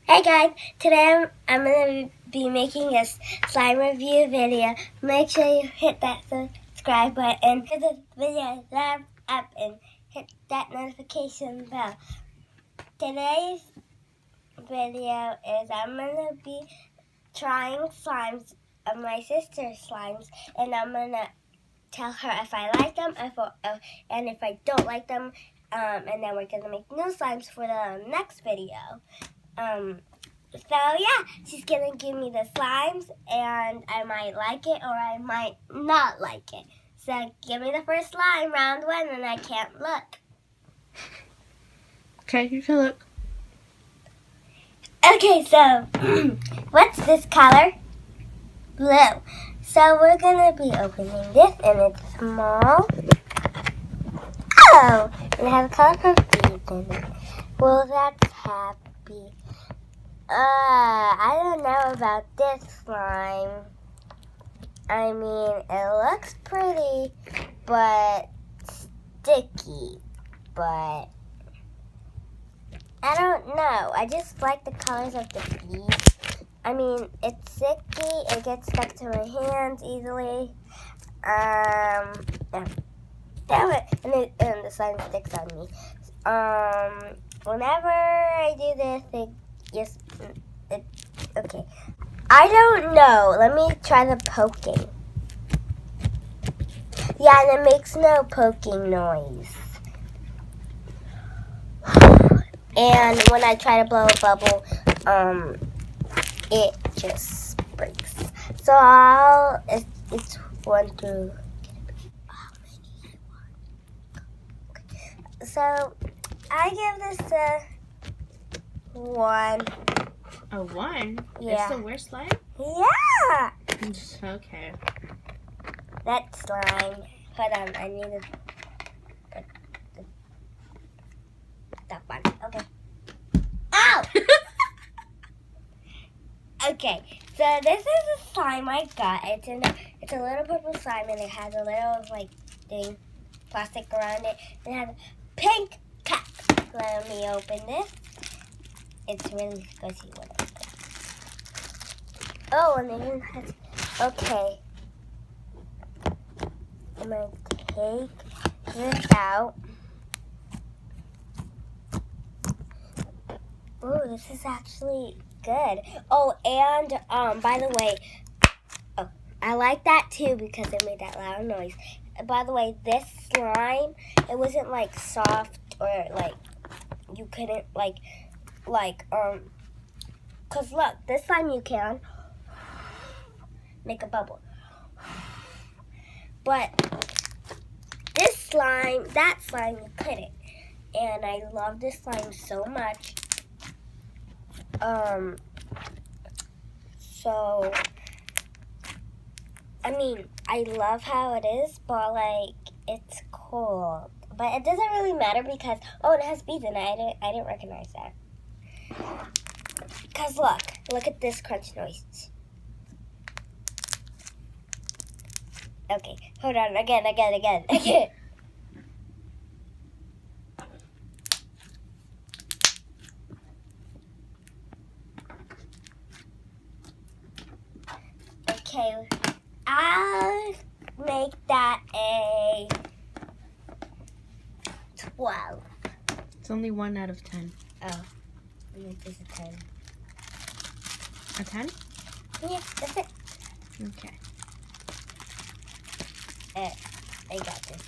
Hey guys, today I'm going to be making a slime review video. Make sure you hit that subscribe button, give this video a thumbs up, and hit that notification bell. Today's video is I'm going to be trying slimes of my sister's slimes, and I'm going to tell her if I like them and if I don't like them, and then we're going to make new slimes for the next video. So yeah, she's gonna give me the slimes, and I might like it or I might not like it. So give me the first slime, round one, and I can't look. Okay, you can look. Okay, so what's this color? Blue. So we're gonna be opening this, and it's small. Oh, and it has a colorful beads in it. Well, that's happy. I don't know about this slime. I mean, it looks pretty, but sticky. But I don't know. I just like the colors of the beads. I mean, it's sticky. It gets stuck to my hands easily. Damn it! And the slime sticks on me. Whenever I do this, okay. I don't know. Let me try the poking. Yeah, and it makes no poking noise. And when I try to blow a bubble, it just breaks. So it's 1, 2. So I give this a 1. A 1? Yeah. It's the worst slime? Yeah. Okay. That slime. Hold on, I need that one. Okay. Ow! Okay, so this is a slime I got. It's a little purple slime, and it has a little thing, plastic around it. And it has a pink cap. Let me open this. It's really squishy. Oh, and it even has. Okay. I'm gonna take this out. Ooh, this is actually good. Oh, and by the way, I like that too because it made that loud noise. By the way, this slime, it wasn't soft or you couldn't cause look, this slime you can make a bubble, but that slime you couldn't. And I love this slime so much. So, I mean, I love how it is, but it's cold. But it doesn't really matter because, it has beads in it. I didn't recognize that. Cause look at this crunch noise. Okay, hold on, again. Okay, I'll make that a 12. It's only 1 out of 10. Oh, I'll make this a 10. A 10? Yeah, that's it. Okay. I got this.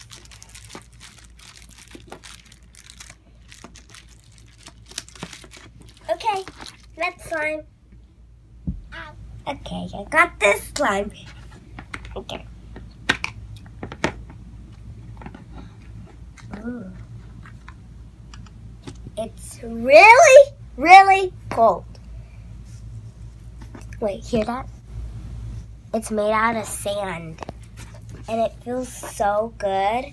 Okay, next slime. Okay, I got this slime. Okay. Ooh. It's really, really cold. Wait, hear that? It's made out of sand. And it feels so good.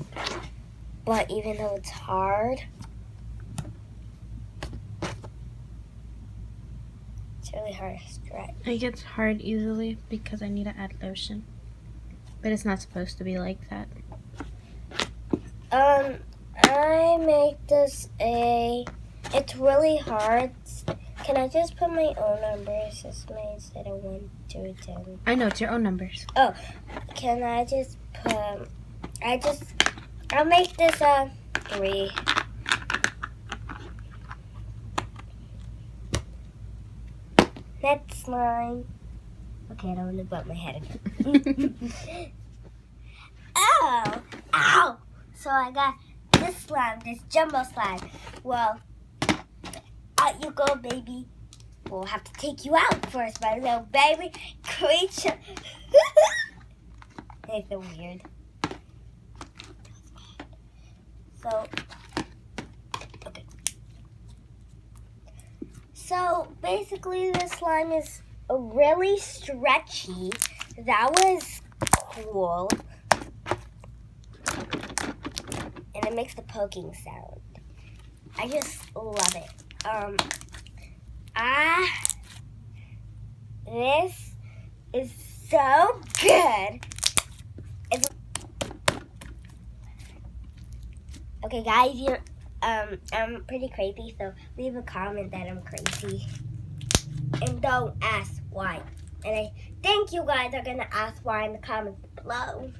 But even though it's hard, it's really hard to stretch. It gets hard easily because I need to add lotion. But it's not supposed to be like that. I make this it's really hard Can I just put my own numbers instead of 1 through 10? I know, it's your own numbers. Oh, can I just put... I'll make this 3. Next slime. Okay, I don't want to bump my head again. Oh! Ow! So I got this slime, this jumbo slime. Well, out you go, baby. We'll have to take you out first, my little baby creature. It's so weird. So, okay. So, basically, this slime is really stretchy. That was cool. And it makes the poking sound. I just love it. This is so good. Okay, guys, I'm pretty crazy, so leave a comment that I'm crazy. And don't ask why. And I think you guys are gonna ask why in the comments below.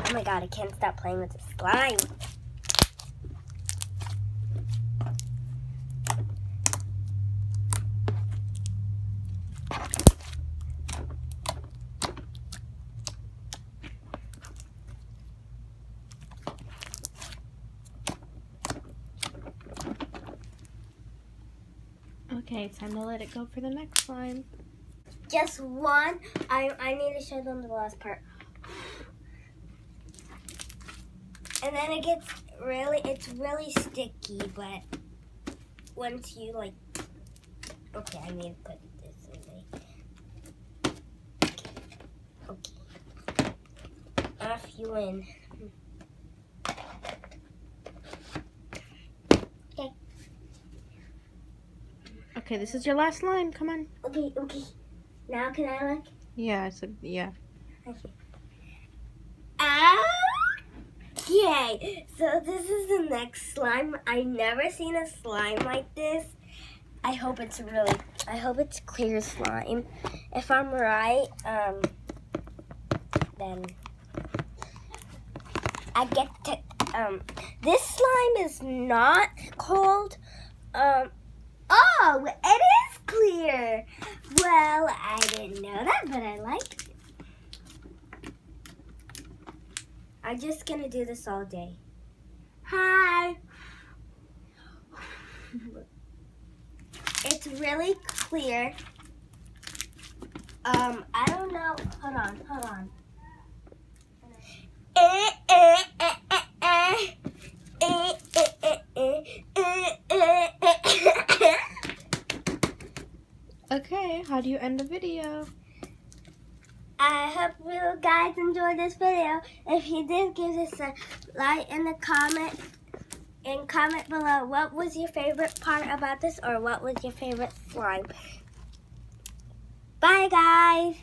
Oh my god, I can't stop playing with the slime. Okay, it's time to let it go for the next slime. Just one. I need to show them the last part. And then it gets it's really sticky, but once you okay, I need to put this in there. Okay. Off you in. Okay. Okay, this is your last slime. Come on. Okay. Now can I look? Yeah, yeah. Okay. Okay, so this is the next slime. I've never seen a slime like this. I hope it's clear slime. If I'm right, then I get to, this slime is not cold. Oh, it is clear. Well, I didn't know that, but I liked it. I'm just gonna do this all day. Hi. It's really clear. I don't know. Hold on. Okay, how do you end the video? I hope you guys enjoyed this video. If you did, give this a like and a comment. And comment below what was your favorite part about this or what was your favorite slime. Bye, guys.